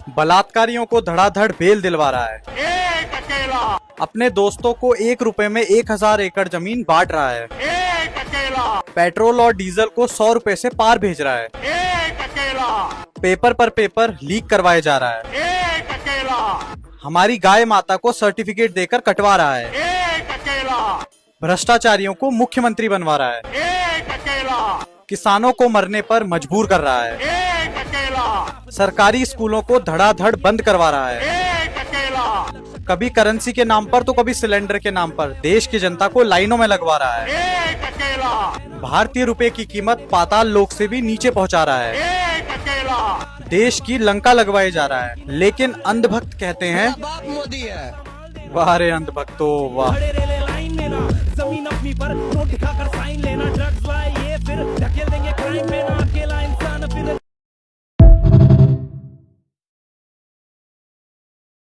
बलात्कारियों को धड़ाधड़ बेल दिलवा रहा है। एक अकेला, अपने दोस्तों को 1 रुपए में 1000 एकड़ जमीन बांट रहा है। एक अकेला, पेट्रोल और डीजल को 100 रुपए से पार भेज रहा है। एक अकेला, पेपर पर पेपर लीक करवाए जा रहा है। एक अकेला, हमारी गाय माता को सर्टिफिकेट देकर कटवा रहा है। एक अकेला, भ्रष्टाचारियों को मुख्यमंत्री बनवा रहा है। एक अकेला, किसानों को मरने पर मजबूर कर रहा है। एक अकेला, सरकारी स्कूलों को धड़ाधड़ बंद करवा रहा है। एक अकेला, कभी करेंसी के नाम पर तो कभी सिलेंडर के नाम पर देश की जनता को लाइनों में लगवा रहा है। एक अकेला, भारतीय रुपए की कीमत पाताल लोक से भी नीचे पहुंचा रहा है। एक अकेला, देश की लंका लगवाए जा रहा है। लेकिन अंधभक्त कहते हैं बाप मोदी है। वाह रे अंधभक्तो वाह। खड़े रेले लाइन में ना, जमीन अपनी पर नोट दिखाकर साइन लेना, ड्रग्स लाए ये फिर ढकेल देंगे क्राइम पे ना, अकेला इंसान फिर